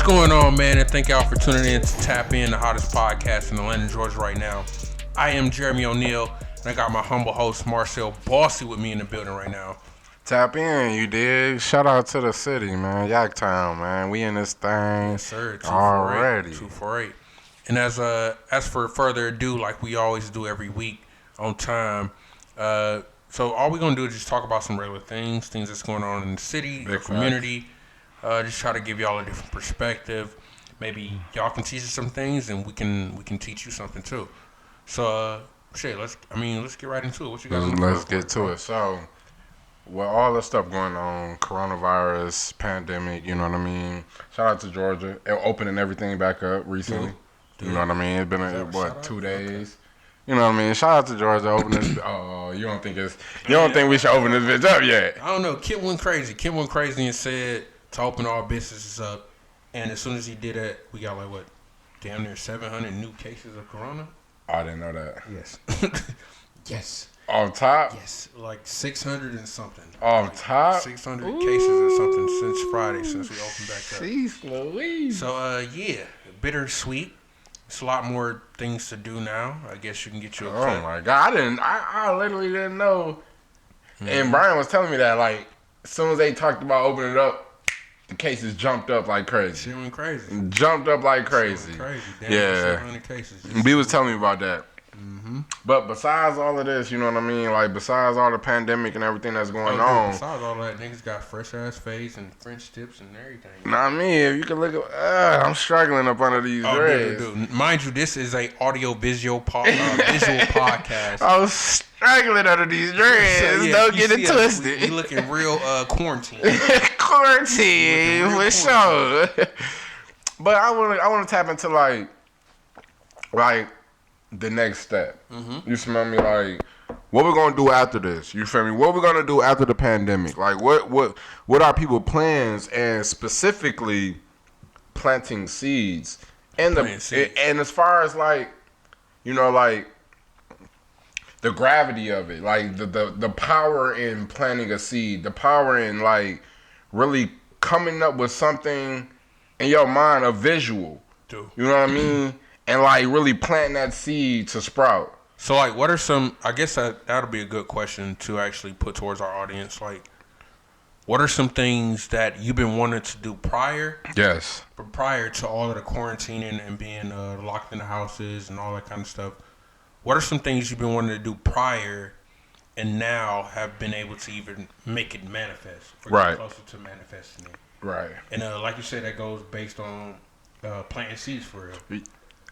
going on, man? And thank y'all for tuning in to Tap In, the hottest podcast in Atlanta, Georgia right now. I am Jeremy O'Neal, and I got my humble host, Marsell Bossy, with me in the building right now. Tap in, you dig? Shout out to the city, man. Yaktown, man. We in this thing. Yes, sir. Already. 248. And as for further ado, like we always do every week on time, so all we're going to do is just talk about some regular things that's going on in the city, the community. Just try to give y'all a different perspective. Maybe y'all can teach us some things, and we can teach you something too. So, let's get right into it. What you got? Let's get to it. So, with all the stuff going on, coronavirus, pandemic, you know what I mean? Shout out to Georgia, opening everything back up recently. You know what I mean? It's been 2 days. Okay. You know what I mean? Shout out to Georgia, open this. Oh, you don't think we should open this bitch up yet? I don't know. Kid went crazy and said to open all businesses up, and as soon as he did that, we got damn near 700 new cases of corona. I didn't know that. Yes. Yes. On top? Yes, like 600 and something. On top? 600 cases or something since Friday, since we opened back up. Jeez Louise. So, bittersweet. It's a lot more things to do now. I guess you can get you a cut. Oh my God, I literally didn't know. Mm-hmm. And Brian was telling me that, like, as soon as they talked about opening it up, the cases jumped up like crazy. Shit went crazy. Jumped up like crazy. Damn, yeah. 700 cases. B was telling me about that. Mm-hmm. But besides all of this, you know what I mean? Like, besides all the pandemic and everything that's going on. Besides all that, niggas got fresh-ass face and French tips and everything. Nah, if you can look at... I'm struggling up under these dreads. Dude. Mind you, this is a visual podcast. I was struggling under these dreads. So, don't get it twisted. We looking real quarantine. Quarantine, for sure. But I want to tap into, like... the next step. Mm-hmm. You smell me? Like, what we're gonna do after this? You feel me? What we're gonna do after the pandemic? Like, what are people plans, and specifically planting seeds and and as far as like, you know, like the gravity of it, like the power in planting a seed, the power in like really coming up with something in your mind, a visual. Dude. You know what I mean? And, like, really planting that seed to sprout. So, like, what are some... I guess that'll be a good question to actually put towards our audience. Like, what are some things that you've been wanting to do prior? Yes. But prior to all of the quarantining and being locked in the houses and all that kind of stuff, what are some things you've been wanting to do prior and now have been able to even make it manifest? Or right. Get closer to manifesting it. Right. And, like you said, that goes based on planting seeds for real.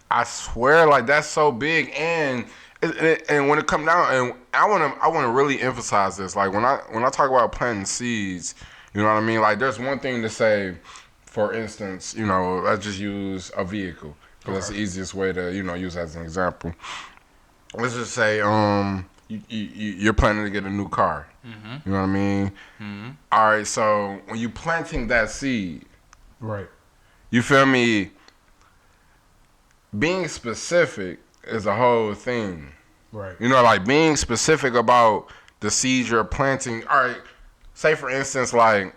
I swear, like, that's so big, and when it come down, and I want to really emphasize this. Like, when I talk about planting seeds, you know what I mean. Like, there's one thing to say, for instance, you know, let's just use a vehicle because that's the easiest way to, you know, use as an example. Let's just say, you're planning to get a new car. Mm-hmm. You know what I mean? Mm-hmm. All right, so when you planting that seed, right? You feel me? Being specific is a whole thing. Right. You know, like being specific about the seeds you're planting. All right, say for instance, like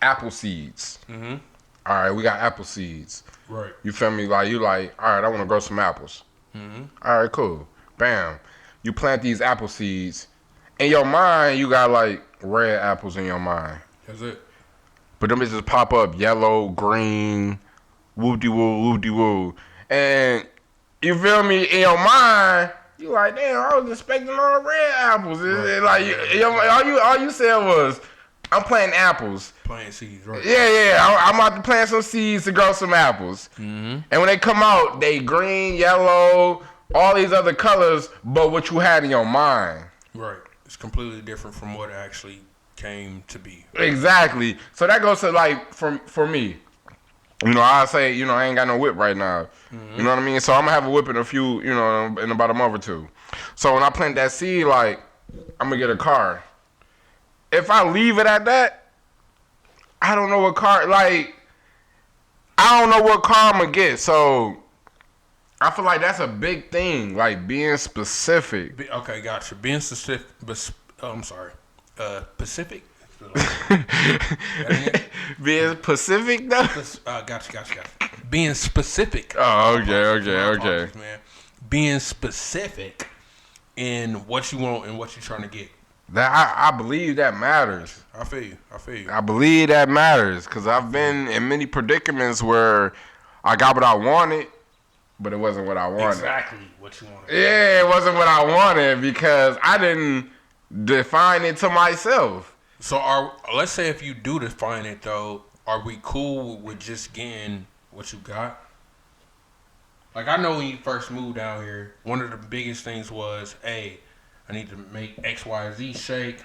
apple seeds. Mm-hmm. All right, we got apple seeds. Right. You feel me? Like, you like, all right, I want to grow some apples. Mm-hmm. All right, cool. Bam. You plant these apple seeds. In your mind, you got like red apples in your mind. That's it. But them bitches pop up yellow, green, whoop-de-woo. And you feel me? In your mind, you like, damn, I was expecting all the red apples. Right. Like, all you said was, I'm planting apples. Planting seeds, right? Yeah. I'm about to plant some seeds to grow some apples. Mm-hmm. And when they come out, they green, yellow, all these other colors, but what you had in your mind. Right. It's completely different from what it actually came to be. Exactly. So that goes to, like, for me. You know, I say, you know, I ain't got no whip right now. Mm-hmm. You know what I mean? So I'm going to have a whip in a few, you know, in about a month or two. So when I plant that seed, like, I'm going to get a car. If I leave it at that, I don't know what car, like, I don't know what car I'm going to get. So I feel like that's a big thing, like being specific. Okay, gotcha. Being specific, Pacific? Being Pacific though. Gotcha. Being specific. Oh, okay. Man. Being specific in what you want and what you're trying to get. That I believe that matters. I feel you. I believe that matters because I've been in many predicaments where I got what I wanted, but it wasn't what I wanted. Exactly what you wanted. Yeah, it wasn't what I wanted because I didn't define it to myself. So let's say if you do define it though, are we cool with just getting what you got? Like I know when you first moved down here, one of the biggest things was, hey, I need to make XYZ shake.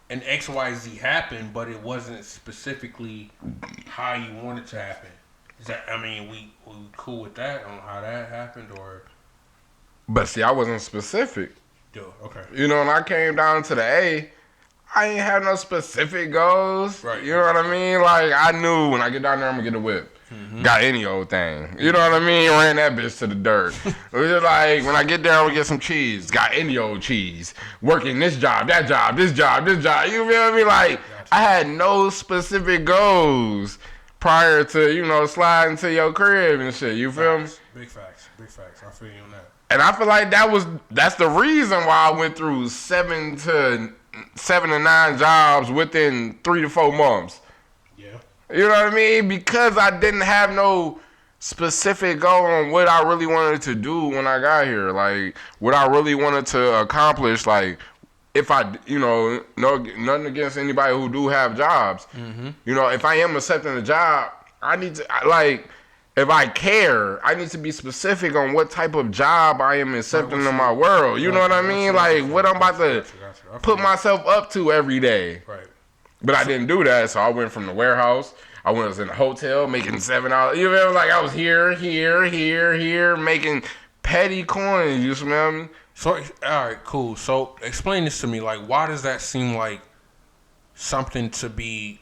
And XYZ happened, but it wasn't specifically how you want it to happen. Is that, I mean, we cool with that on how that happened, or? But see, I wasn't specific. Okay. You know, when I came down to the A, I ain't have no specific goals. Right. You know what I mean? Like, I knew when I get down there, I'm going to get a whip. Mm-hmm. Got any old thing. You know what I mean? Ran that bitch to the dirt. It was like, when I get there, I'm going to get some cheese. Got any old cheese. Working this job, that job, this job, this job. You feel me? Like, I had no specific goals prior to, you know, sliding to your crib and shit. You feel me? Big facts. I feel you on that. And I feel like that's the reason why I went through 7 to 9 jobs within 3 to 4 months. Yeah. You know what I mean? Because I didn't have no specific goal on what I really wanted to do when I got here. Like, what I really wanted to accomplish. Like, if I, you know, nothing against anybody who do have jobs. Mm-hmm. You know, if I am accepting a job, I need to, like, if I care, I need to be specific on what type of job I am accepting in my world. You know what I mean? Like, what I'm about to put myself up to every day. Right. But I didn't do that, so I went from the warehouse. I was in a hotel making $7. You know, like I was here, making petty coins. You smell me? So, all right, cool. So, explain this to me. Like, why does that seem like something to be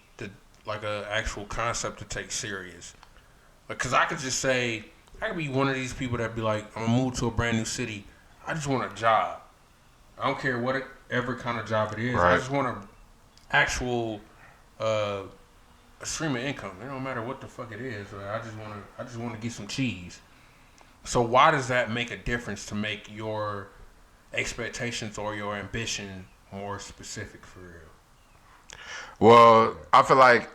like a actual concept to take serious? Because I could just say, I could be one of these people that be like, I'm going to move to a brand new city. I just want a job. I don't care whatever kind of job it is. Right. I just want an actual a stream of income. It don't matter what the fuck it is. I just want to get some cheese. So why does that make a difference to make your expectations or your ambition more specific for real? Well, I feel like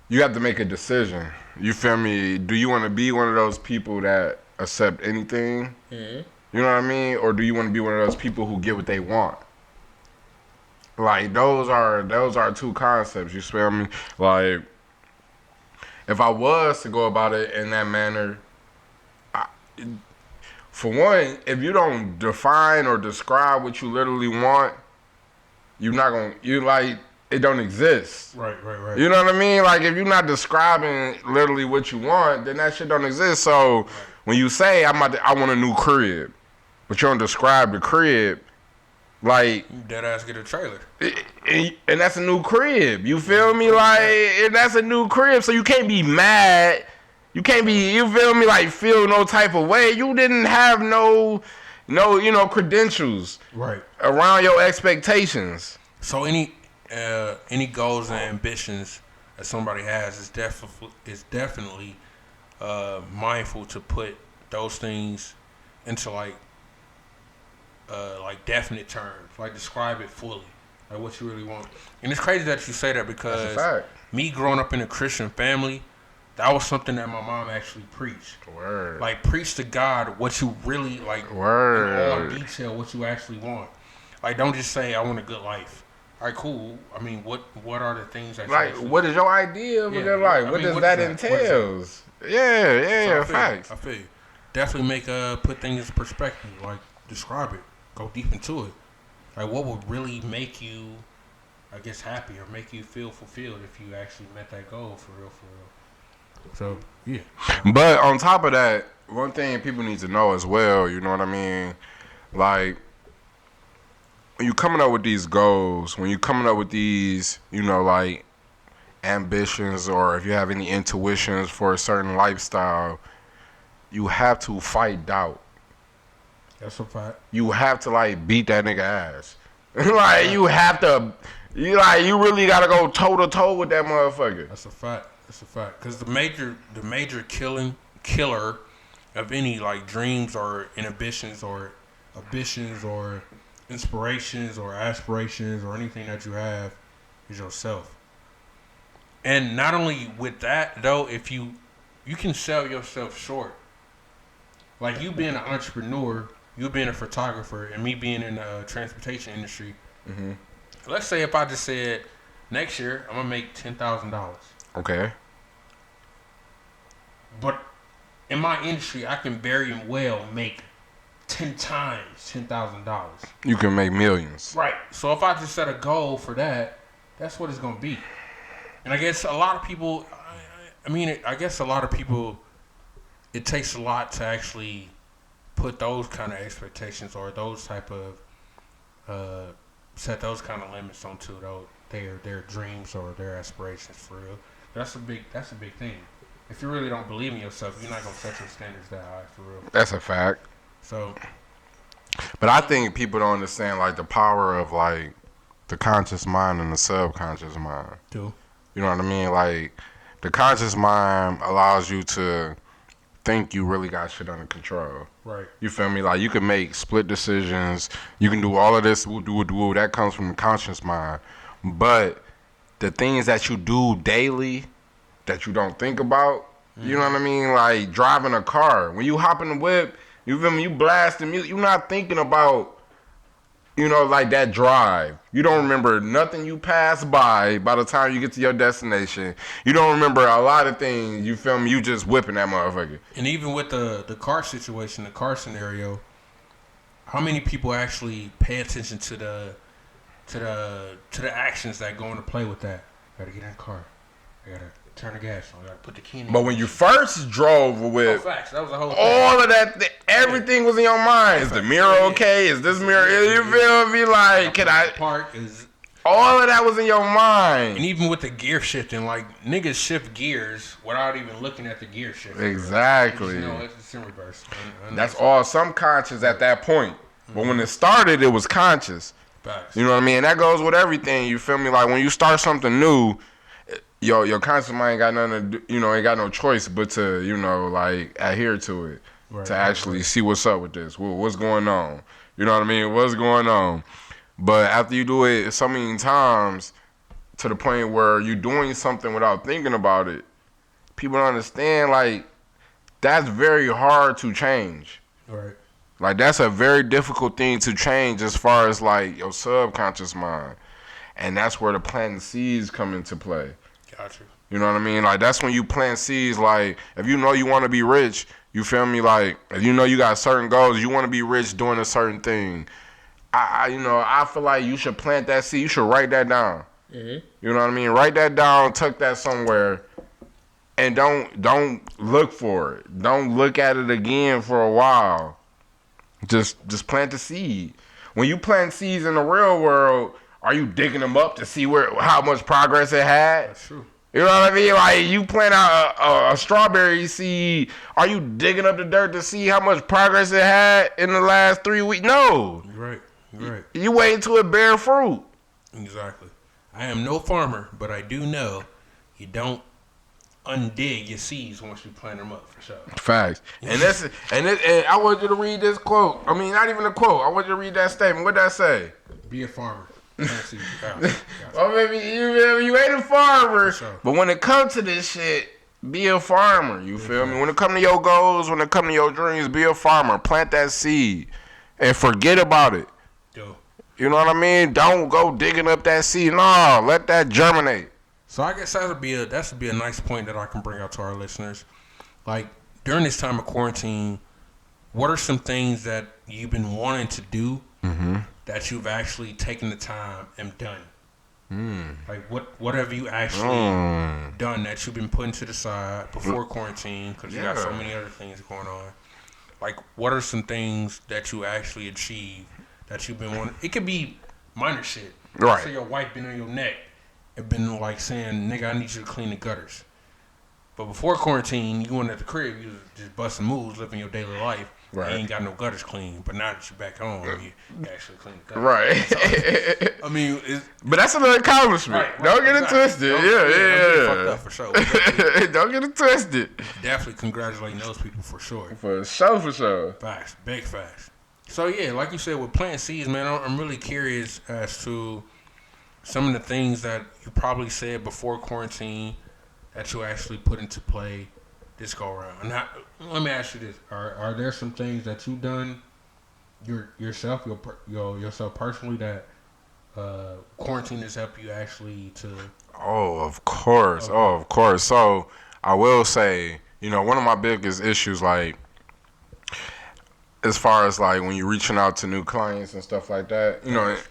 you have to make a decision. You feel me? Do you want to be one of those people that accept anything? Mm-hmm. You know what I mean? Or do you want to be one of those people who get what they want? Like, those are two concepts. You feel me? Like, if I was to go about it in that manner, for one, if you don't define or describe what you literally want, it don't exist. Right. You know what I mean? Like, if you're not describing literally what you want, then that shit don't exist. So when you say I want a new crib, but you don't describe the crib, like, dead ass get a trailer, and that's a new crib. You feel me? Like, and that's a new crib, so you can't be mad. You can't be, you feel me? Like, feel no type of way. You didn't have no, you know, credentials around your expectations. So any goals and ambitions that somebody has is definitely mindful to put those things into like definite terms, like describe it fully, like what you really want. And it's crazy that you say that because me growing up in a Christian family, that was something that my mom actually preached. Word. Like, preach to God what you really like. Word. In all detail, what you actually want. Like, don't just say I want a good life. All right, cool. I mean, what are the things that like? You what is your idea of a good life? What does that entail? Yeah, facts. I feel you. Definitely put things in perspective. Like, describe it. Go deep into it. Like, what would really make you, I guess, happy or make you feel fulfilled if you actually met that goal for real. So, yeah. But on top of that, one thing people need to know as well, you know what I mean? Like, when you're coming up with these goals, when you're coming up with these, you know, like, ambitions, or if you have any intuitions for a certain lifestyle, you have to fight doubt. That's a fact. You have to, like, beat that nigga ass. Like, you have to You really gotta go toe to toe with that motherfucker. That's a fact. That's a fact. Because the major killer of any like dreams or inhibitions or ambitions or inspirations or aspirations or anything that you have is yourself. And not only with that though, if you can sell yourself short. Like you being an entrepreneur, you being a photographer, and me being in the transportation industry. Mm-hmm. Let's say if I just said next year I'm gonna make $10,000. Okay. But in my industry, I can very well make 10 times $10,000. You can make millions. Right. So if I just set a goal for that, that's what it's gonna be. And I guess a lot of people, I guess a lot of people, it takes a lot to actually put those kind of expectations or those type of set those kind of limits onto their dreams or their aspirations for real. That's a big thing. If you really don't believe in yourself, you're not gonna set your standards that high for real. That's a fact. So, but I think people don't understand like the power of like the conscious mind and the subconscious mind. too. You know what I mean? Like the conscious mind allows you to think you really got shit under control. Right. You feel me? Like you can make split decisions. You can do all of this. That comes from the conscious mind. But the things that you do daily that you don't think about, you know what I mean? Like driving a car. When you hop in the whip, you feel me? You blasting music. You're not thinking about, like that drive. You don't remember nothing you pass by the time you get to your destination. You don't remember a lot of things. You feel me? You just whipping that motherfucker. And even with the car situation, the car scenario, how many people actually pay attention to the actions that go into play with that? Gotta get in the car. I gotta turn the gas on. I gotta put the key in. But when you first drove with facts. That was the whole thing. all of that, everything was in your mind. Is the mirror okay? Is this mirror? You feel me? Like, can I? Park is. All of that was in your mind. And even with the gear shifting, like niggas shift gears without even looking at the gear shift. Exactly. It's in reverse. That's all subconscious at that point. But when it started, it was conscious. Facts. You know what I mean? And that goes with everything. You feel me? Like when you start something new, your conscious mind ain't got nothing to do, ain't got no choice but to, like adhere to it. Right, to actually see what's up with this. What's going on? You know what I mean? What's going on? But after you do it so many times to the point where you're doing something without thinking about it, people don't understand, like, that's very hard to change. Right. Like, that's a very difficult thing to change as far as, like, your subconscious mind. And that's where the planting seeds come into play. Gotcha. You know what I mean? Like, that's when you plant seeds. Like, if you know you want to be rich, you feel me? Like, if you know you got certain goals, you want to be rich doing a certain thing. I feel like you should plant that seed. You should write that down. Mm-hmm. You know what I mean? Write that down, tuck that somewhere, and don't look for it. Don't look at it again for a while. Just plant the seed. When you plant seeds in the real world, are you digging them up to see how much progress it had? That's true. You know what I mean? Like, you plant out a strawberry seed. Are you digging up the dirt to see how much progress it had in the last 3 weeks? No. You're right. You wait until it bear fruit. Exactly. I am no farmer, but I do know you don't undig your seeds once you plant them up, for sure. Facts. And I want you to read this quote. I mean, not even a quote. I want you to read that statement. What'd that say? Be a farmer. Well, maybe you ain't a farmer, sure. But when it comes to this shit, be a farmer. You feel me? When it comes to your goals, when it comes to your dreams, be a farmer. Plant that seed and forget about it. Yo. You know what I mean? Don't go digging up that seed. No, let that germinate. So I guess that would be a nice point that I can bring out to our listeners. Like, during this time of quarantine, what are some things that you've been wanting to do that you've actually taken the time and done? Like, what have you actually done that you've been putting to the side before quarantine because you got so many other things going on? Like, what are some things that you actually achieved that you've been wanting? It could be minor shit. Right. Say your wife been on your neck and been like saying, nigga, I need you to clean the gutters. But before quarantine, you went at the crib, you was just busting moves, living your daily life. Right. You ain't got no gutters clean, but now that you're back home, you actually clean the gutters. Right. So, I mean, but that's an accomplishment. Right, Don't get it twisted. Yeah. Fucked up for sure. Don't get it twisted. Definitely congratulating those people for sure. For sure. Facts, big facts. So yeah, like you said, with planting seeds, man, I'm really curious as to some of the things that you probably said before quarantine that you actually put into play this go around. Now, let me ask you this: Are there some things that you've done yourself personally that quarantine has helped you actually to? Oh, of course. Okay. Oh, of course. So I will say, one of my biggest issues, like, as far as like when you're reaching out to new clients and stuff like that,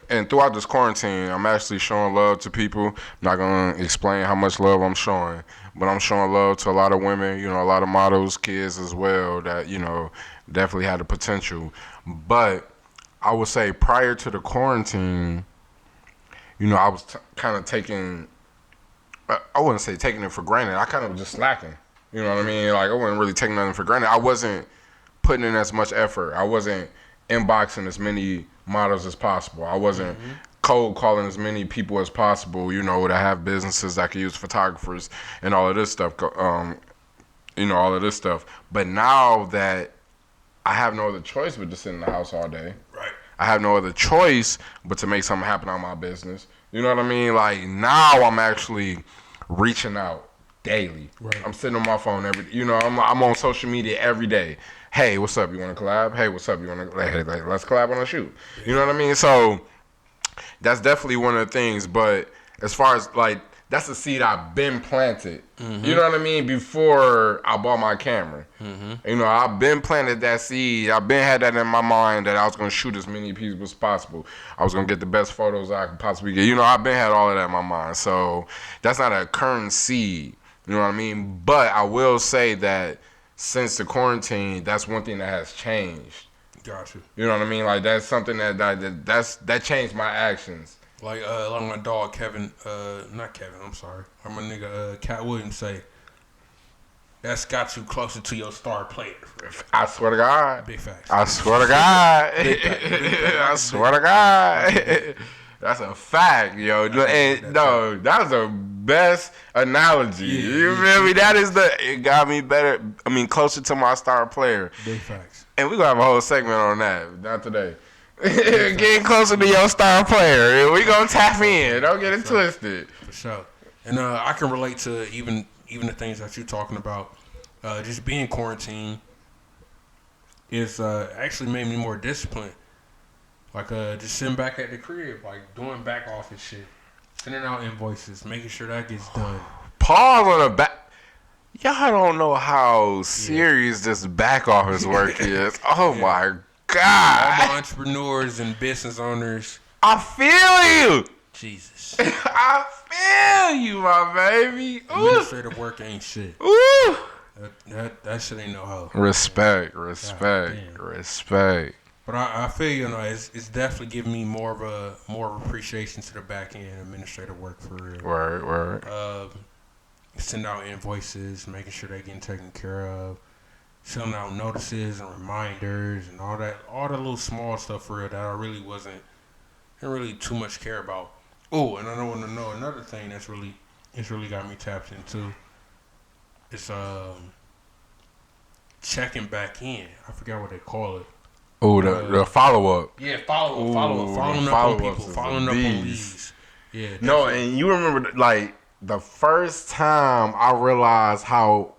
and throughout this quarantine, I'm actually showing love to people. I'm not gonna explain how much love I'm showing, but I'm showing love to a lot of women, a lot of models, kids as well that, definitely had the potential. But I would say prior to the quarantine, I was kind of taking, I wouldn't say taking it for granted. I kind of was just slacking. You know what I mean? Like, I wasn't really taking nothing for granted. I wasn't putting in as much effort. I wasn't inboxing as many models as possible. I wasn't cold calling as many people as possible, that have businesses that can use photographers and all of this stuff, all of this stuff. But now that I have no other choice but to sit in the house all day, right? I have no other choice but to make something happen on my business. You know what I mean? Like, now I'm actually reaching out daily. Right. I'm sitting on my phone I'm on social media every day. Hey, what's up? You want to collab? Hey, what's up? You want to let's collab on a shoot? You know what I mean? So that's definitely one of the things. But as far as like, that's a seed I've been planted. You know what I mean? Before I bought my camera. I've been planted that seed. I've been had that in my mind that I was gonna shoot as many people as possible. I was gonna get the best photos I could possibly get. I've been had all of that in my mind. So that's not a current seed. You know what I mean? But I will say that since the quarantine, that's one thing that has changed. Gotcha. You know what I mean? Like, that's something that changed my actions. Like my dog Kevin, not Kevin, I'm sorry. Or my nigga Cat Williams say, that's got you closer to your star player. I swear to God. Big facts. I swear to God. I swear to God. That's a fact, yo. And no, that was the best analogy. You feel me? That is it got me better. I mean, closer to my star player. Big facts. And we're going to have a whole segment on that. Not today. Getting closer to your star player. We going to tap in. Don't get it twisted. For sure. And I can relate to even the things that you're talking about. Just being quarantined is actually made me more disciplined. Like, just sitting back at the crib, like, doing back office shit. Sending out invoices, making sure that gets done. Pause on the back. Y'all don't know how serious this back office work is. Oh, my God. All my entrepreneurs and business owners. I feel you. Jesus. I feel you, my baby. Ooh. Administrative work ain't shit. Ooh. That shit ain't no hoe. Respect. But I feel it's definitely giving me more of appreciation to the back end administrative work for real. Word. Send out invoices, making sure they're getting taken care of, sending out notices and reminders and all the little small stuff for real that I really didn't really too much care about. Oh, and I don't want to know another thing it's really got me tapped into. It's checking back in. I forgot what they call it. Oh, the follow up. Yeah, follow up. Following up on people. Following up on leads. Yeah. No, and you remember, like, the first time I realized how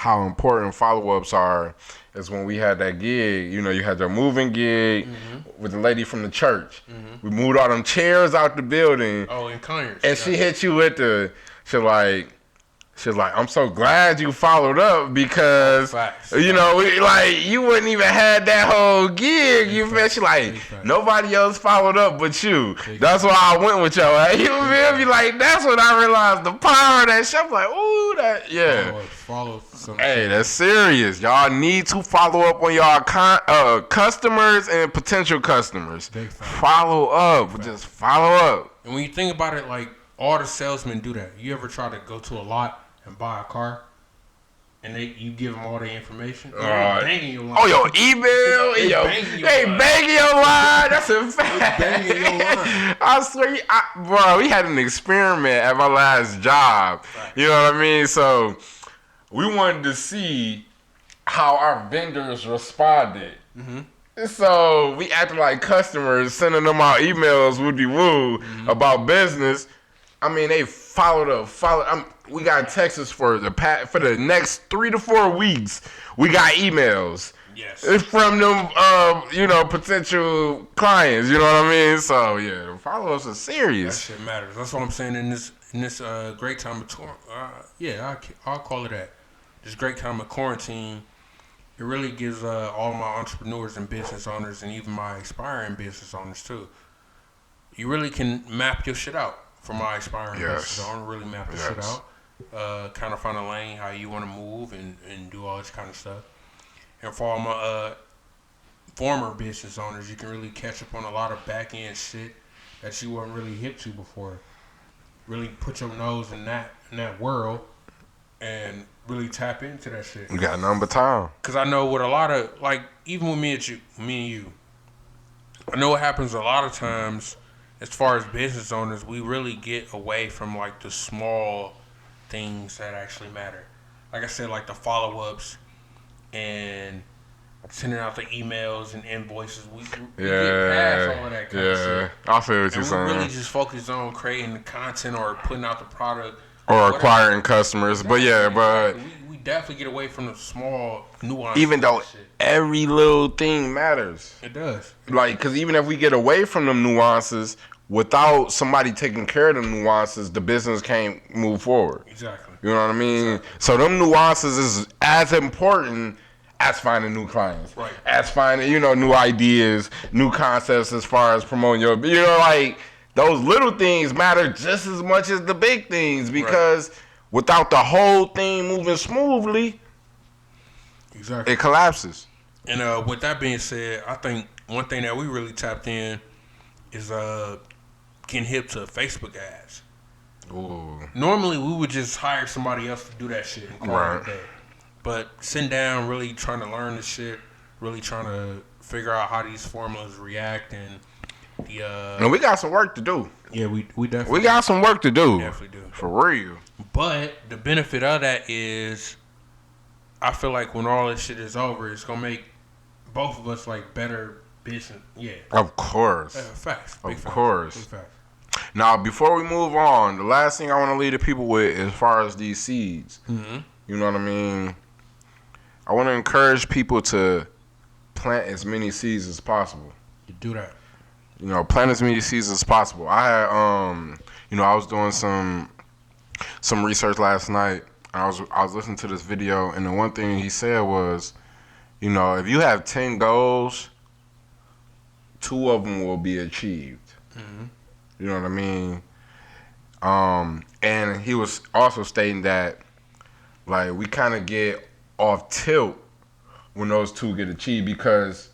important follow-ups are is when we had that gig. You had your moving gig with the lady from the church. We moved all them chairs out the building. Oh, in Conyers. And she hit you with she was like, I'm so glad you followed up because, you wouldn't even had that whole gig. You feel? She like, nobody else followed up but you. That's why I went with y'all. Right? You feel me? Like, that's when I realized the power of that shit. I'm like, ooh, that, yeah. Hey, that's serious. Y'all need to follow up on y'all customers and potential customers. Follow up. Just follow up. And when you think about it, like, all the salesmen do that. You ever try to go to a lot and buy a car, And you give them all the information. Banging your line. Oh, your email. They banging your line. That's a fact. Banging your line. I swear, bro, we had an experiment at my last job. Right. You know what I mean? So we wanted to see how our vendors responded. Mm-hmm. So we acted like customers, sending them out emails, woody-woo, about business. I mean, they followed up. We got texts for the next 3 to 4 weeks. We got emails. Yes. It's from them, potential clients. You know what I mean? So yeah, the follow-ups are serious. That shit matters. That's what I'm saying in this great time of I'll call it that. This great time of quarantine, it really gives all my entrepreneurs and business owners, and even my aspiring business owners too. You really can map your shit out. For my aspiring business owner, really map this shit out. Kind of find a lane how you want to move and do all this kind of stuff. And for all my former business owners, you can really catch up on a lot of back end shit that you weren't really hip to before. Really put your nose in that world and really tap into that shit. You got nothing but time. Because I know with a lot of, like, even with me and you, I know what happens a lot of times. As far as business owners, we really get away from, like, the small things that actually matter. Like I said, like the follow-ups and sending out the emails and invoices. We get past all of that kind of shit. I feel what you're saying. We really just focus on creating the content or putting out the product. Or acquiring customers. Exactly. But we definitely get away from the small nuances. Even though every little thing matters. It does. Like, because even if we get away from them nuances, without somebody taking care of the nuances, the business can't move forward. Exactly. You know what I mean? Exactly. So them nuances is as important as finding new clients. Right. As finding, new ideas, new concepts as far as promoting your, like, those little things matter just as much as the big things, because without the whole thing moving smoothly, it collapses. And with that being said, I think one thing that we really tapped in is getting hip to Facebook ads. Ooh. Normally, we would just hire somebody else to do that shit and call it a day. But sitting down, really trying to learn this shit, really trying to figure out how these formulas react, and no, we got some work to do. Yeah, we definitely. We got some work to do. We definitely do. For real. But the benefit of that is, I feel like when all this shit is over, it's gonna make both of us like better business. Yeah. Of course. Facts. Of course. Big facts. Now, before we move on, the last thing I want to leave the people with, as far as these seeds, you know what I mean? I want to encourage people to plant as many seeds as possible. You do that. Plant as many seeds as possible. I had, I was doing some research last night. I was listening to this video, and the one thing he said was, if you have 10 goals, 2 of them will be achieved. Mm-hmm. You know what I mean? And he was also stating that, like, we kind of get off tilt when those 2 get achieved, because,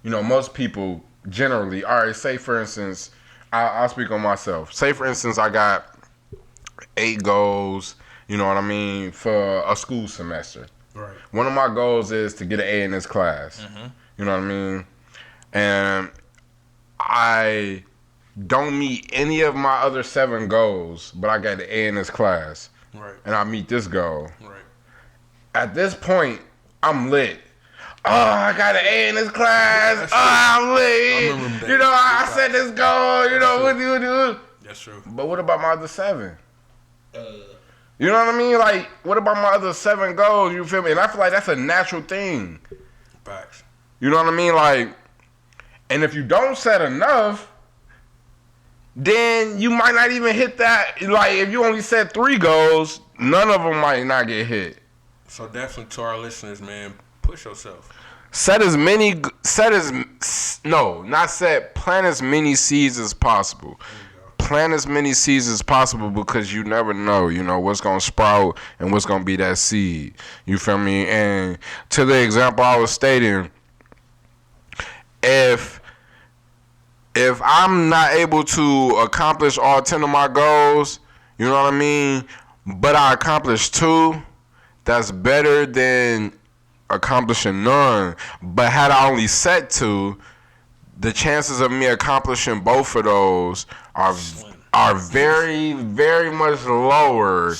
most people generally, all right, say for instance, I'll speak on myself. Say for instance, I got 8 goals, you know what I mean, for a school semester. Right. One of my goals is to get an A in this class. Mm-hmm. You know what I mean? And I don't meet any of my other 7 goals, but I got an A in this class. Right. And I meet this goal. Right. At this point, I'm lit. Oh, I got an A in this class. I'm lit. I set this goal. What. That's true. But what about my other 7? You know what I mean? Like, what about my other 7 goals? You feel me? And I feel like that's a natural thing. Facts. You know what I mean? Like, and if you don't set enough, then you might not even hit that. Like, if you only set 3 goals, none of them might not get hit. So definitely to our listeners, man, push yourself. Plant as many seeds as possible. Plant as many seeds as possible, because you never know, what's going to sprout and what's going to be that seed. You feel me? And to the example I was stating, if I'm not able to accomplish all 10 of my goals, you know what I mean, but I accomplished 2, that's better than accomplishing none. But had I only set 2, the chances of me accomplishing both of those are very, very much lower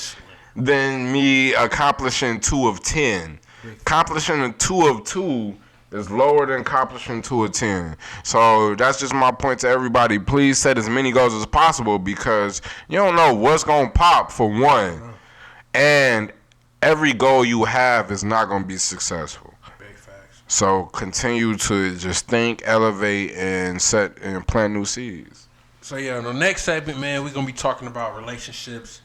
than me accomplishing 2 of 10. Accomplishing a 2 of 2 is lower than accomplishing 2 of 10. So that's just my point to everybody. Please set as many goals as possible because you don't know what's going to pop for one. And every goal you have is not going to be successful. Big facts. So continue to just think, elevate, and set and plant new seeds. So yeah, in the next segment, man, we're gonna be talking about relationships,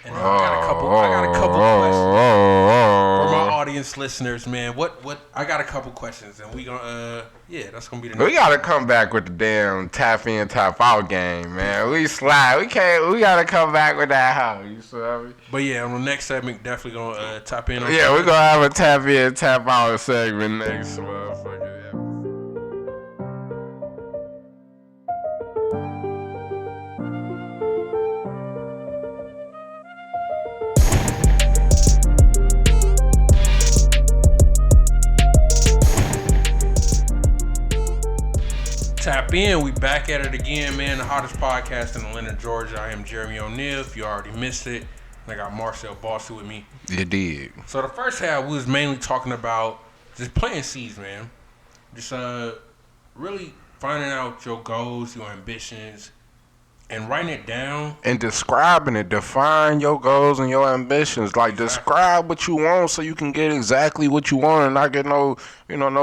and I got a couple questions for my audience listeners, man. What? I got a couple questions, and we gonna that's gonna be the. We gotta come back with the damn tap in, tap out game, man. We slide. We can't. We gotta come back with that hoe. You feel me? But yeah, on the next segment, definitely gonna tap in. Yeah, we're gonna have a tap in, tap out segment next motherfucker. Tap in, we back at it again, man. The hottest podcast in Atlanta, Georgia. I am Jeremy O'Neal. If you already missed it, I got Marsell Bossy with me. You did. So the first half, we was mainly talking about just planting seeds, man. Just really finding out your goals, your ambitions, and writing it down. And describing it. Define your goals and your ambitions. Like, describe what you want so you can get exactly what you want and not get no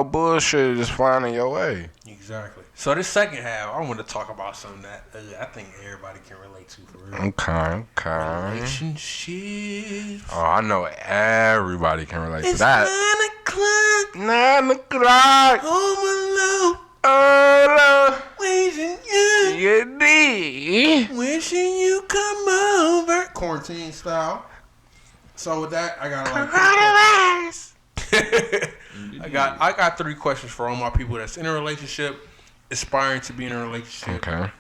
bullshit just flying in your way. Exactly. So this second half, I want to talk about something that I think everybody can relate to for real. Okay. Relationships. Oh, I know everybody can relate to that. It's 9 o'clock. 9 o'clock. Home alone. Oh, Wishing you. you did. Wishing you come over. Quarantine style. So with that, I got I got 3 questions for all my people that's in a relationship, aspiring to be in a relationship. Okay.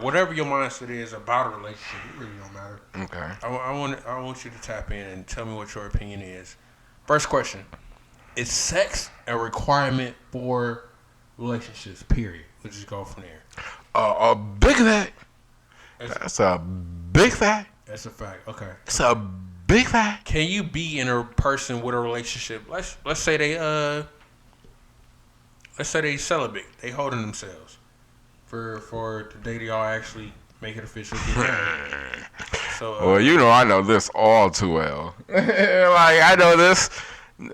Whatever your mindset is about a relationship, it really don't matter. Okay. I want you to tap in and tell me what your opinion is. First question: is sex a requirement for relationships? Period. We'll just go from there. A big fact. That's a big fact. That's a fact. Okay. It's a big fact. Can you be in a person with a relationship? Let's say they celibate. They holding themselves for the day y'all actually make it official. So well, I know this all too well. Like I know this,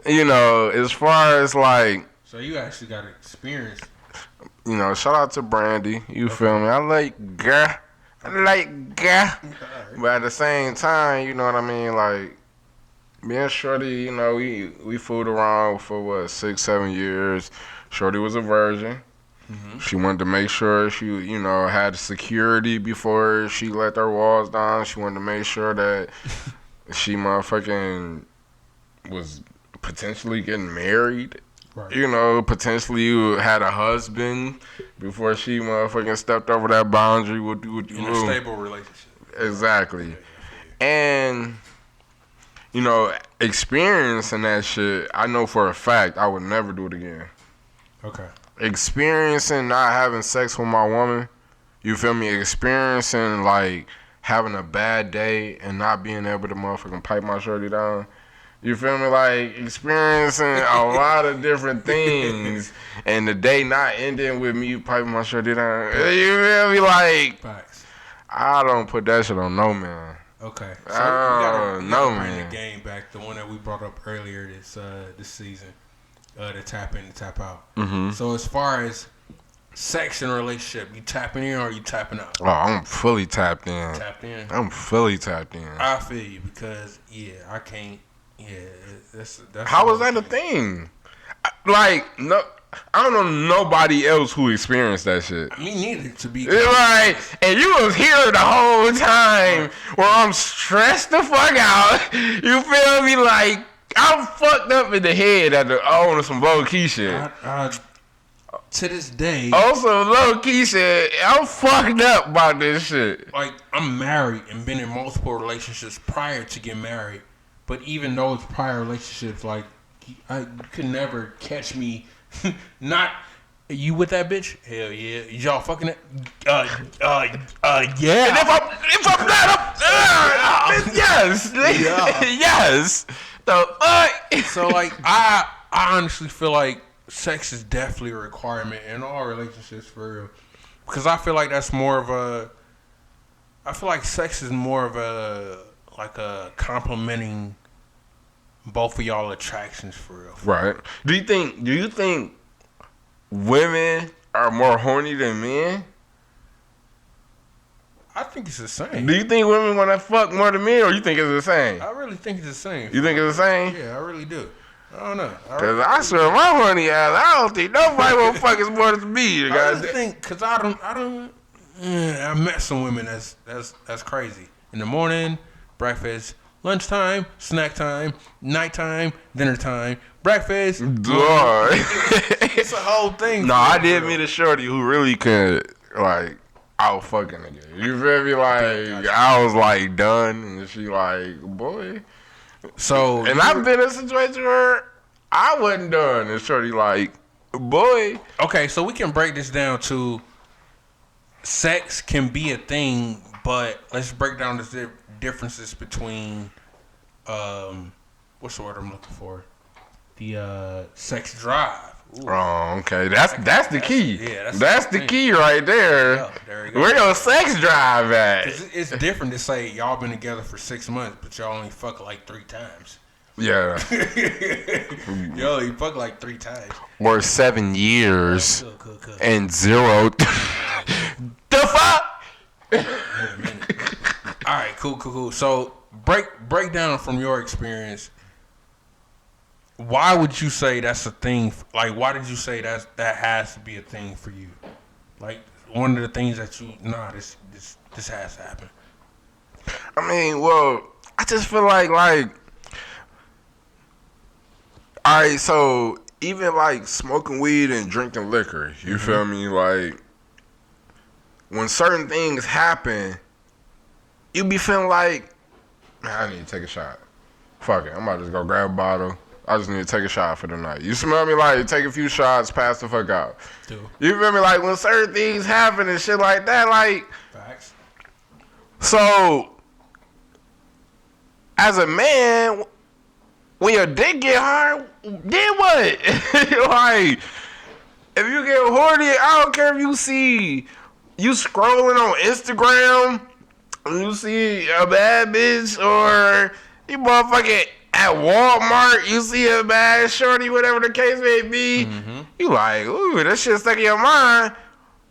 as far as like. So you actually got experience. Shout out to Brandy. You feel me? I like girl. Right. But at the same time, you know what I mean? Like, me and Shorty, we fooled around for 6-7 years. Shorty was a virgin. Mm-hmm. She wanted to make sure she, had security before she let her walls down. She wanted to make sure that she motherfucking was potentially getting married. Right. Potentially had a husband before she motherfucking stepped over that boundary with in a stable relationship. Exactly. And, experiencing that shit, I know for a fact I would never do it again. Okay. Experiencing not having sex with my woman, you feel me? Experiencing, like, having a bad day and not being able to motherfucking pipe my shorty down. You feel me? Like, experiencing a lot of different things and the day not ending with me piping my shorty down. You feel me? Like, facts. I don't put that shit on no man. Okay. So we gotta bring the game back, the one that we brought up earlier this season, the tap in, the tap out. Mm-hmm. So as far as sex in a relationship, you tapping in or you tapping out? Oh, I'm fully tapped in. Tapped in? I'm fully tapped in. I feel you because, I can't. Yeah, that's how is that a thing? Like, no, I don't know nobody else who experienced that shit. Me neither, to be right. And you was here the whole time where I'm stressed the fuck out. You feel me? Like, I'm fucked up in the head on some low key shit. To this day. Also, low key shit, I'm fucked up about this shit. Like, I'm married and been in multiple relationships prior to getting married. But even those prior relationships, like, you could never catch me not. You with that bitch? Hell yeah. Y'all fucking it? Yeah. And if I'm not yes. Yes. So like I honestly feel like sex is definitely a requirement in all relationships for real. Because I feel like that's more of a I feel like sex is more of a complimenting both of y'all attractions for real. Right. Do you think women are more horny than men? I think it's the same. Do you think women want to fuck more than men, or you think it's the same? I really think it's the same. You think it's the same? Yeah, I really do. I don't know. Because I swear my horny ass, I don't think nobody will fuck as more than me. I really think, because I met some women that's crazy. In the morning, breakfast, lunchtime, snack time, nighttime, dinner time, breakfast. It's a whole thing. No, I did meet a shorty who really could, like, out fucking again. You feel me? Like, I was like done, and she like, boy. So, and I've been in a situation where I wasn't done, and shorty like, boy. Okay, so we can break this down to sex can be a thing, but let's break down the differences between what's the word I'm looking for? The sex drive. Ooh. Oh, okay. That's the key. Yeah, that's the key right there. Yeah, there you go. Where your sex drive at? It's different to say y'all been together for 6 months, but y'all only fuck like 3 times. Yeah. Yo, you fuck like 3 times. Or 7 years Cool. and 0. The fuck? All right, cool. So break down from your experience. Why would you say that's a thing? Like, why did you say that has to be a thing for you? Like, one of the things that this has to happen. I mean, well, I just feel like, all right, so even like smoking weed and drinking liquor, you feel me? Like, when certain things happen, you be feeling like, man, I need to take a shot. Fuck it, I'm about to just go grab a bottle. I just need to take a shot for the night. You smell me? Like, take a few shots, pass the fuck out. Dude. You feel me? Like, when certain things happen and shit like that, like... Facts. So, as a man, when your dick get hard, then what? Like, if you get horny, I don't care if you see... You scrolling on Instagram, and you see a bad bitch, or you motherfucking... At Walmart, you see a bad shorty, whatever the case may be. Mm-hmm. You like, ooh, that shit stuck in your mind.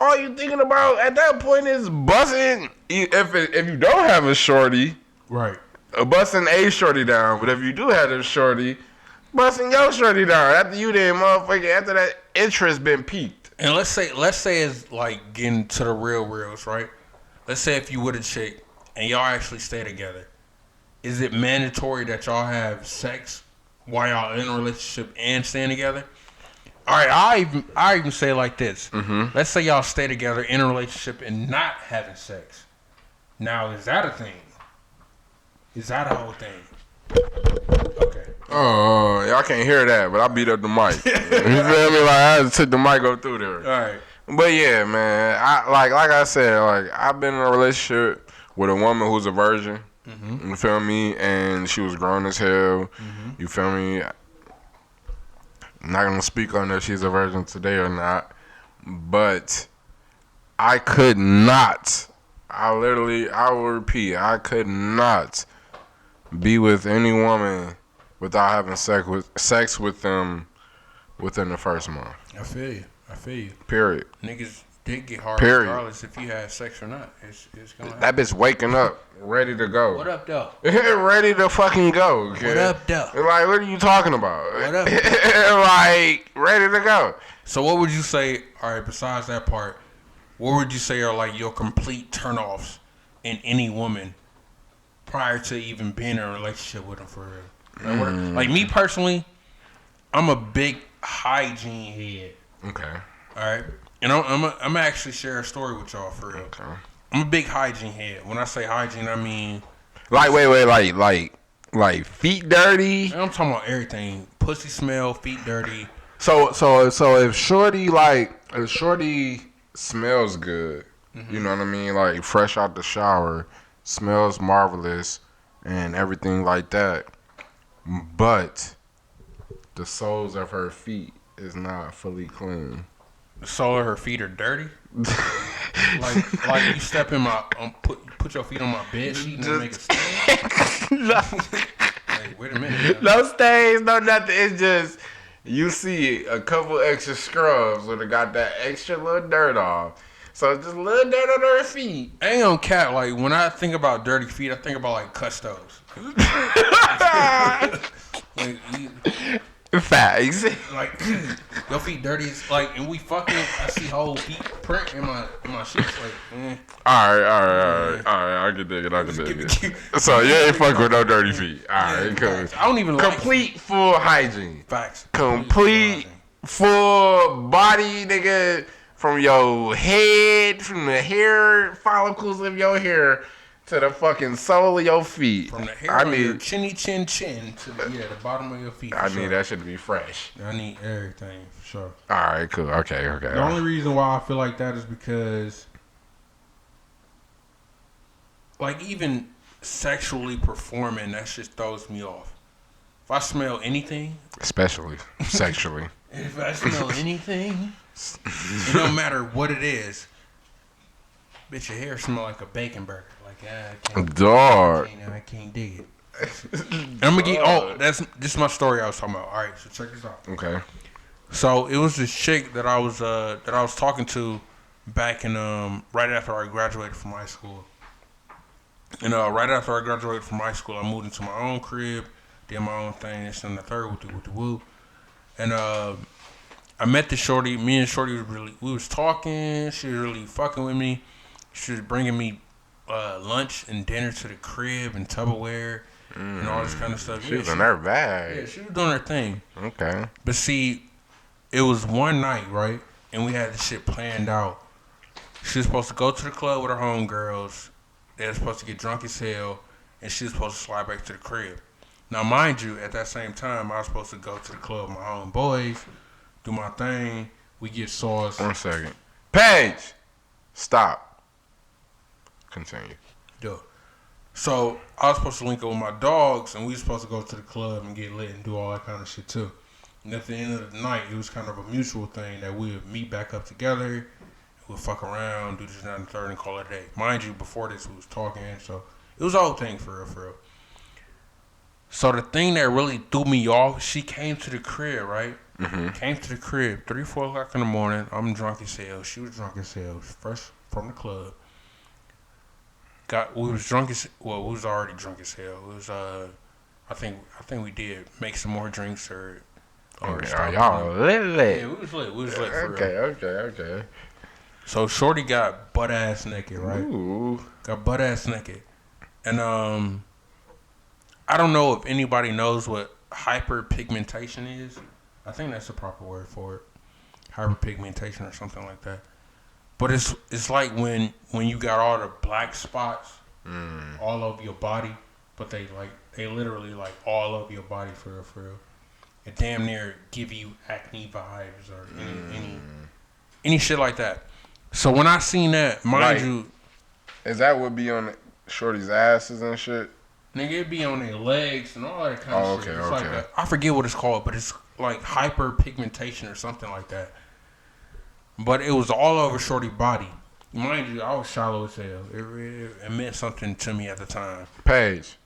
All you thinking about at that point is busting. If you don't have a shorty, right, busting a shorty down. But if you do have a shorty, busting your shorty down. After you did, motherfucker, after that interest been peaked. And let's say it's like getting to the reals, right? Let's say if you with a chick and y'all actually stay together. Is it mandatory that y'all have sex while y'all in a relationship and staying together? All right, I even say it like this. Mm-hmm. Let's say y'all stay together in a relationship and not having sex. Now, is that a thing? Is that a whole thing? Okay. Oh, y'all can't hear that, but I beat up the mic. You feel me? Like, I just took the mic up through there. All right. But yeah, man, like I said, like, I've been in a relationship with a woman who's a virgin. Mm-hmm. You feel me? And she was grown as hell. Mm-hmm. You feel me? I'm not gonna speak on if she's a virgin today or not, but I could not. I will repeat, I could not be with any woman without having sex with them within the first month. I feel you. Period. Niggas dick get hard regardless if you have sex or not. It's gonna happen. That bitch waking up, ready to go. What up, though? Ready to fucking go. Okay? What up, though? Like, what are you talking about? What up? Like, ready to go. So what would you say, all right, besides that part, what would you say are like your complete turnoffs in any woman prior to even being in a relationship with them for real? Like me personally, I'm a big hygiene head. Okay. All right. And I'm gonna actually share a story with y'all for real. Okay. I'm a big hygiene head. When I say hygiene, I mean like wait, like Like feet dirty. And I'm talking about everything. Pussy smell, feet dirty. So if Shorty smells good, you know what I mean? Like fresh out the shower, smells marvelous and everything like that. But the soles of her feet is not fully clean. The sole of her feet are dirty. like you step in my put your feet on my bed sheet and make a stain. Like, wait a minute. No stains, no nothing. It's just you see a couple extra scrubs when it got that extra little dirt off. So just a little dirt on her feet. I ain't on cat. Like when I think about dirty feet, I think about like custos. Facts. Like your feet dirty. Like and we fucking. I see whole feet print in my sheets. Like, All right. I can dig it. So you ain't fuck with no dirty feet. All right, cool. I don't even complete full hygiene. Facts. Complete full body, nigga. From your head, from the hair follicles of your hair to the fucking sole of your feet. From the hair on your chinny chin to the bottom of your feet. I need that shit to be fresh. I need everything for sure. All right, cool. Okay. The only reason why I feel like that is because, like, even sexually performing, that shit throws me off. If I smell anything, especially sexually, if I smell anything, it don't matter what it is. Bitch, your hair smell like a bacon burger. Like, I can't dig it. I'm gonna get. This is my story I was talking about. All right, so check this out. Okay. So it was this chick that I was talking to back in right after I graduated from high school. And right after I graduated from high school, I moved into my own crib, did my own thing, this and the third with the woo. And I met the shorty. Me and shorty we was talking. She was really fucking with me. She was bringing me lunch and dinner to the crib and Tupperware and all this kind of stuff. She was in her bag. Yeah, she was doing her thing. Okay. But see, it was one night, right? And we had this shit planned out. She was supposed to go to the club with her homegirls. They were supposed to get drunk as hell. And she was supposed to slide back to the crib. Now, mind you, at that same time, I was supposed to go to the club with my homeboys, do my thing. We get sauce. 1 second. Paige! Stop. Continue. Yeah. So I was supposed to link up with my dogs, and we were supposed to go to the club and get lit and do all that kind of shit too. And at the end of the night, it was kind of a mutual thing that we would meet back up together, we'd fuck around, do this and that and the third, and call it a day. Mind you, before this, we was talking, so it was a whole thing for real. So the thing that really threw me off, she came to the crib, right? Mm-hmm. Came to the crib, 3, 4 o'clock in the morning. I'm drunk as hell. She was drunk as hell, fresh from the club. We was already drunk as hell. It was I think we did make some more drinks or y'all lit. Yeah, we was lit for real. Okay. So shorty got butt ass naked, right? Ooh. Got butt ass naked. And I don't know if anybody knows what hyperpigmentation is. I think that's the proper word for it. Hyperpigmentation or something like that. But it's like when you got all the black spots all over your body, but they literally like all over your body for real. It damn near give you acne vibes or any shit like that. So when I seen that, mind you, is that what be on shorty's asses and shit? Nigga, it be on their legs and all that kind of shit. It's okay. like I forget what it's called, but it's like hyperpigmentation or something like that. But it was all over shorty body. Mind you, I was shallow as hell. It meant something to me at the time. Paige,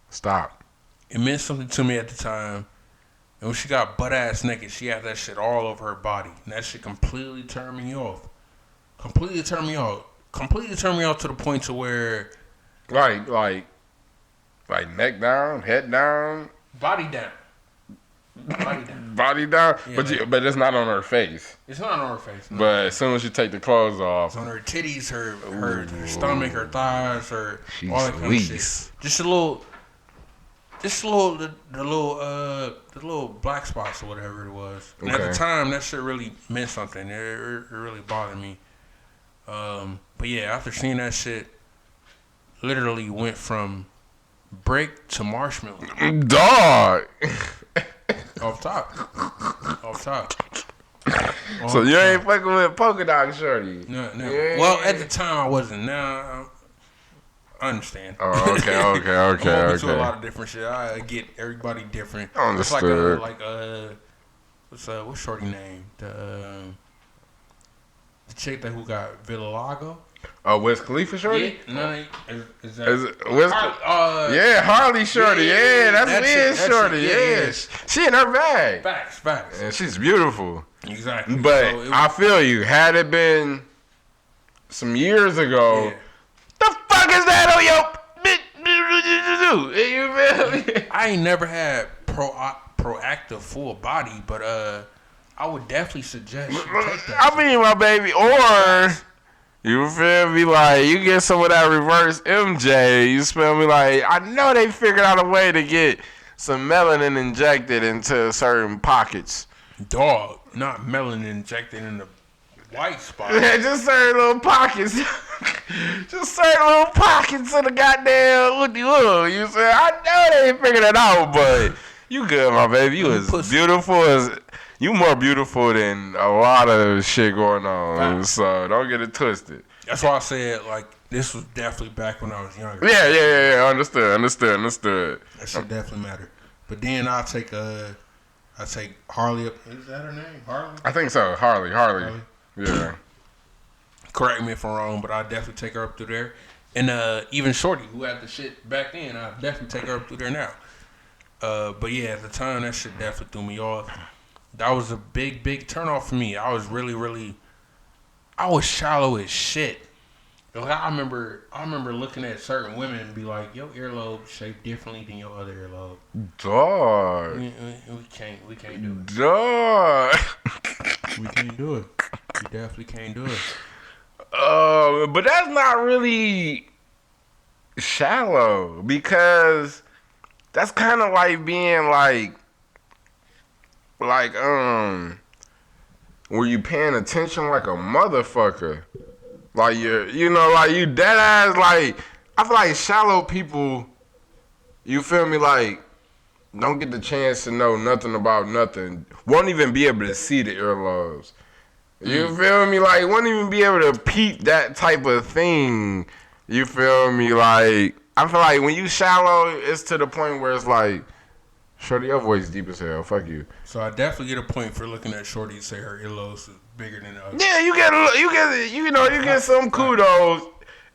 stop. It meant something to me at the time. And when she got butt ass naked, she had that shit all over her body. And that shit completely turned me off. Completely turned me off to the point to where... Like neck down, head down? Body down. Body down? Yeah, but it's not on her face. It's not on her face. No. But as soon as you take the clothes off... It's on her titties, her stomach, her thighs, all that kind of shit. Just the little black spots or whatever it was. And at the time, that shit really meant something. It really bothered me. But yeah, after seeing that shit, literally went from brick to marshmallow. Dog. Off top. So you ain't fucking with polka dot shorty? No. Yeah. Well, at the time I wasn't. Now I understand. Oh, okay. I'm open to a lot of different shit. I get everybody different. Understood. It's like what's shorty name? The chick that who got Villalago. Oh, Wiz Khalifa shorty? Yeah, no, is that Harley shorty. Yeah, that's Wiz shorty. Yeah. She in her bag. Facts. And she's beautiful. Exactly. But I feel you. Had it been some years ago, the fuck is that on your? You feel me? I ain't never had proactive full body, but I would definitely suggest you take that. I mean, my baby, or you feel me? Like you get some of that reverse MJ. You feel me? Like I know they figured out a way to get some melanin injected into certain pockets. Dog, not melanin injected in the white spot. Yeah, just certain little pockets. Just certain little pockets of the goddamn woody wood. You say I know they figured it out, but you good, my baby. You as beautiful as you more beautiful than a lot of shit going on. So don't get it twisted. That's why I said like this was definitely back when I was younger. Yeah. Understood. That shit definitely matter. But then I take Harley up. Is that her name? Harley? I think so. Harley. Yeah. Correct me if I'm wrong, but I definitely take her up through there. And even Shorty, who had the shit back then, I definitely take her up through there now. But yeah, at the time, that shit definitely threw me off. That was a big turnoff for me. I was I was shallow as shit. Like, I remember looking at certain women and be like, your earlobe shaped differently than your other earlobe. Dog. We can't do it. Dog. We can't do it. We definitely can't do it. But that's not really shallow because that's kind of like being like were you paying attention like a motherfucker? Like like you dead ass. Like I feel like shallow people, you feel me? Like don't get the chance to know nothing about nothing. Won't even be able to see the earlobes. You feel me? Like won't even be able to peep that type of thing. You feel me? Like I feel like when you shallow, it's to the point where it's like, shorty, your voice deep as hell. Fuck you. So I definitely get a point for looking at Shorty and say her earlobes is bigger than the other. Yeah, you get some kudos.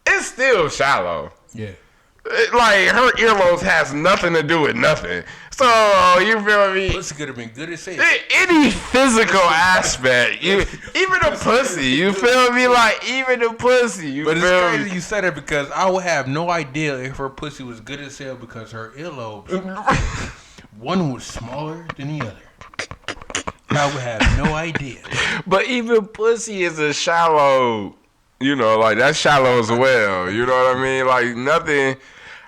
It's still shallow. Yeah. Like her earlobes has nothing to do with nothing. So you feel me? Pussy could have been good as hell. Any physical aspect, even the pussy. You feel me? Like even the pussy. But it's crazy you said it because I would have no idea if her pussy was good as hell because her earlobes, one was smaller than the other. I would have no idea. But even pussy is a shallow. Like that's shallow as well. You know what I mean? Like nothing.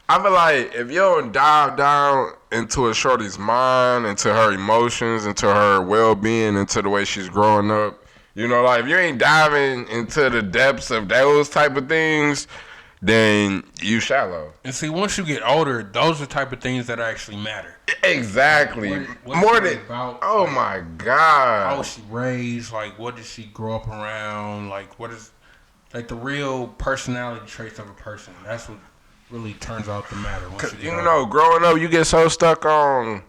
I feel like if you don't dive down into a shorty's mind, into her emotions, into her well-being, into the way she's growing up, like if you ain't diving into the depths of those type of things, then you shallow. And see, once you get older, those are the type of things that actually matter. Exactly. More than about. Oh my God. How was she raised? Like, what did she grow up around? Like, what is like the real personality traits of a person? That's what really turns out to matter. Once you know, growing up, you get so stuck on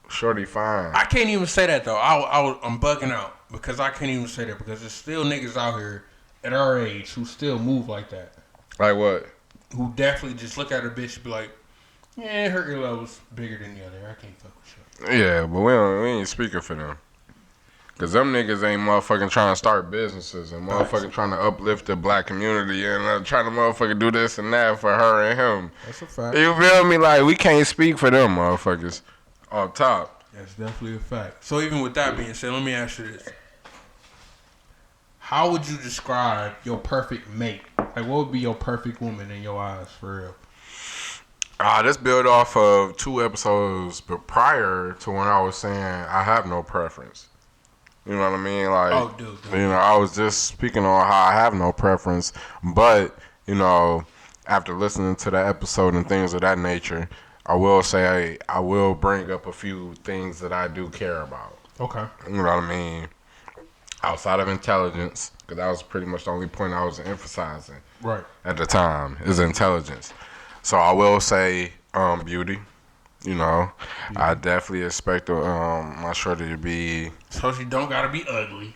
shorty fine. I can't even say that though. I'm bugging out because I can't even say that because there's still niggas out here at our age who still move like that. Like what? Who definitely just look at a bitch and be like, yeah, her earlobe's bigger than the other. I can't fuck with you. Yeah, but we ain't speaking for them. Cause them niggas ain't motherfucking trying to start businesses and motherfucking trying to uplift the black community and trying to motherfucking do this and that for her and him. That's a fact. You feel me? Like we can't speak for them motherfuckers on top. That's definitely a fact. So even with that being said, let me ask you this. How would you describe your perfect mate? Like what would be your perfect woman in your eyes for real? This built off of 2 episodes but prior to when I was saying I have no preference. You know what I mean? Like, dude. I was just speaking on how I have no preference, but, after listening to the episode and things of that nature, I will say I will bring up a few things that I do care about. Okay. You know what I mean? Outside of intelligence, because that was pretty much the only point I was emphasizing at the time, is intelligence. So I will say beauty. You know, I definitely expect my shorty to be. So she don't gotta be ugly.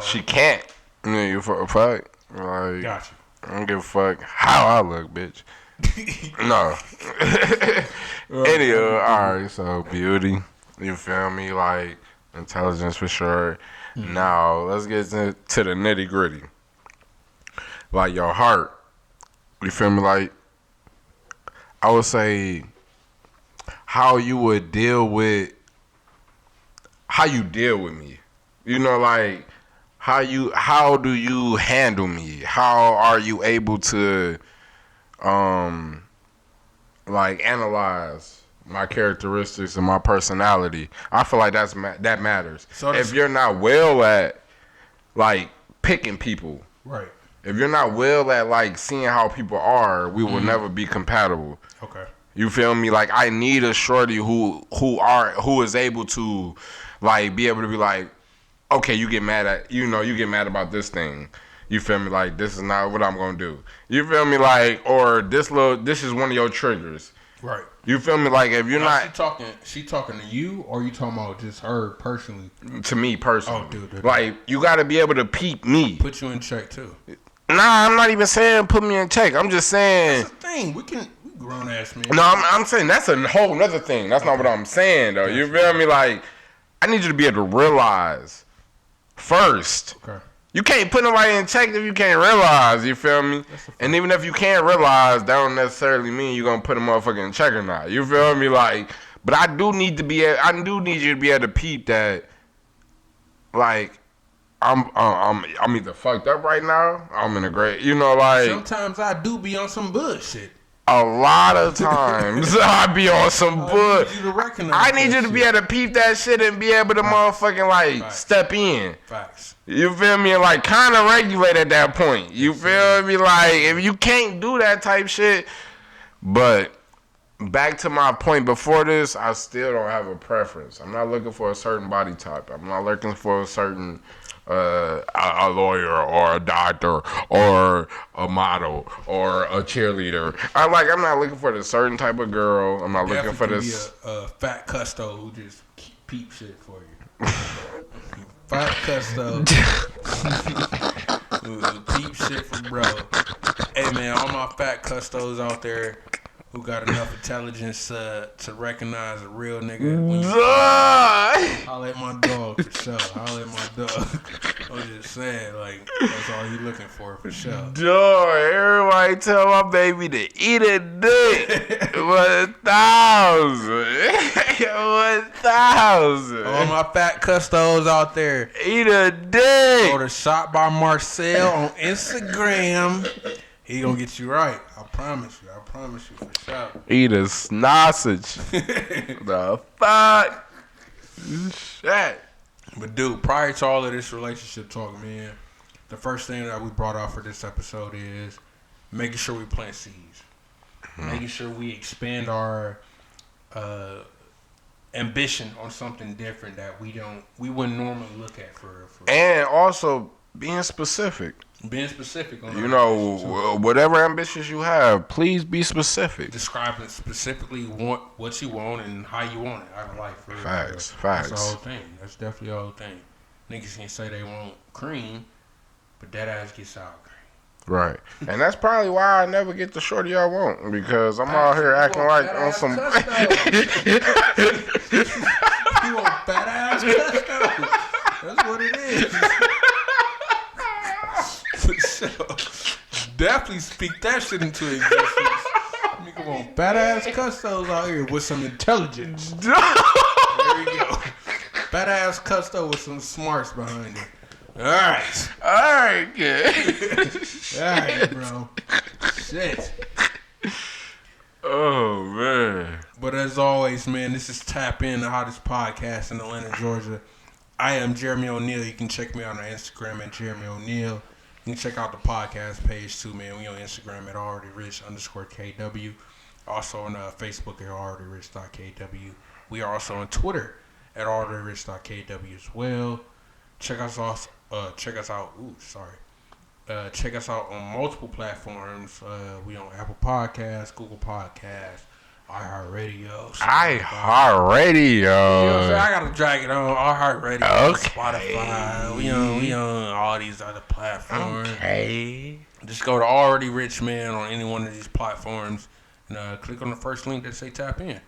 She can't. You fuck. Like, Gotcha. I don't give a fuck how I look, bitch. No. Anyway, alright, so beauty. You feel me? Like, intelligence for sure. Mm-hmm. Now, let's get to the nitty gritty. Like, your heart. You feel me? Like, I would say how you would deal with me. You know, like, how do you handle me? How are you able to like analyze my characteristics and my personality? I feel like that matters. So if you're not well at like picking people, right? If you're not well at like seeing how people are, we will never be compatible. Okay. You feel me? Like I need a shorty who is able to like be able to be like, okay, you get mad about this thing. You feel me? Like, this is not what I'm gonna do. You feel me? Like, or this is one of your triggers. Right. You feel me? Like, if you're not she talking to you, or you talking about just her personally? To me personally. Oh, dude. Like, you got to be able to peep me. Put you in check too. Nah, I'm not even saying put me in check. I'm just saying. That's the thing. We grown ass man. No, I'm saying that's a whole nother thing. That's not what I'm saying though. You feel me? Like, I need you to be able to realize first. Okay. You can't put nobody in check if you can't realize, you feel me? And even if you can't realize, that don't necessarily mean you're gonna put a motherfucker in check or not. You feel me? Like, but I do need you to be able to peep that, like, I'm either fucked up right now, I'm in a great, you know, like. Sometimes I do be on some bullshit. A lot of times I be on some bull. I need you to be able to peep that shit and be able to motherfucking like step in. Facts. You feel me? Like kind of regulate at that point. You feel me? Like if you can't do that type shit. But back to my point before this, I still don't have a preference. I'm not looking for a certain body type. I'm not looking for a certain a lawyer or a doctor or a model or a cheerleader. I'm not looking for the certain type of girl. I'm not looking for this. A fat custo who just peep shit for you. Fat custo who peep shit for bro. Hey man, all my fat custos out there who got enough intelligence to recognize a real nigga. Holla at my dog for sure. Holla at my dog. I'm just saying, like, that's all he looking for sure. Dog, everybody tell my baby to eat a dick. 1,000. 1,000. All my fat custos out there. Eat a dick. Go to Shop by Marsell on Instagram. He gonna get you right. I promise you for sure. Eat a sausage. The fuck? Shit. But dude, prior to all of this relationship talk, man, the first thing that we brought out for this episode is making sure we plant seeds. Making sure we expand our ambition on something different that we wouldn't normally look at for and also being specific. Being specific on whatever ambitions you have, please be specific. Describing specifically what you want and how you want it out of life. Facts. That's the whole thing. That's definitely the whole thing. Niggas can say they want cream, but that ass gets sour cream. Right. And that's probably why I never get the shorty I want, because I'm out here acting like on some. You want fat ass custom? That's what it is. For sure. Definitely speak that shit into existence. Nigga want fat ass custos out here with some intelligence. There you go. Fat ass custo with some smarts behind it. Alright, good. Alright, bro. Shit. Oh, man. But as always, man, this is Tap In, the hottest podcast in Atlanta, Georgia. I am Jeremy O'Neal. You can check me out on Instagram at Jeremy O'Neal. You can check out the podcast page too, man. We on Instagram at alreadyrich_KW. Also on Facebook at alreadyrich.kw. We are also on Twitter at alreadyrich.kw as well. Check us out. Check us out on multiple platforms. We on Apple Podcasts, Google Podcasts, iHeartRadio. iHeartRadio. You know what I'm saying? I gotta drag it on iHeartRadio, Okay. Spotify. We on all these other platforms. Okay. Just go to Already Rich Man on any one of these platforms and click on the first link that say tap in.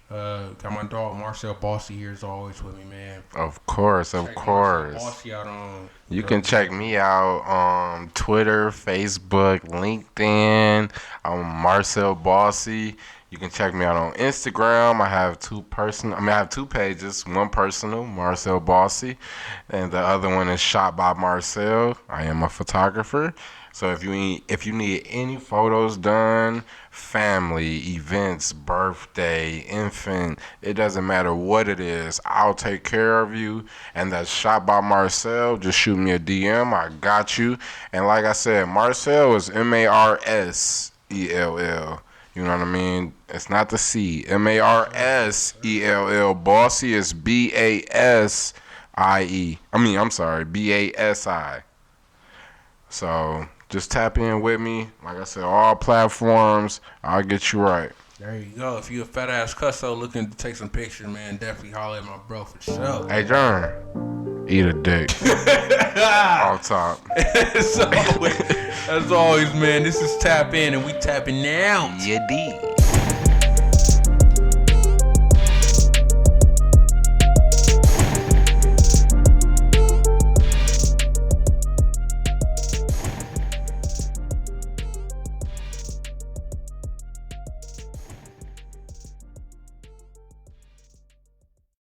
Got my dog Marsell Bossy here as always with me, man. Of course. Check Marsell Bossy out on. You can check me out on Twitter, Facebook, LinkedIn. I'm Marsell Bossy. You can check me out on Instagram. I have two pages. One personal, Marsell Bossy, and the other one is Shot by Marsell. I am a photographer. So if you need any photos done, family, events, birthday, infant, it doesn't matter what it is, I'll take care of you. And that's Shot by Marsell. Just shoot me a DM. I got you. And like I said, Marsell is Marsell. You know what I mean? It's not the C. Marsell. Bossy is Basie. Basi. So just tap in with me. Like I said, all platforms. I'll get you right. There you go. If you a fat ass cusso looking to take some pictures, man, definitely holler at my bro for sure. Hey, John. Eat a dick. Off top. As always, man, this is Tap In, and we tapping now. You did.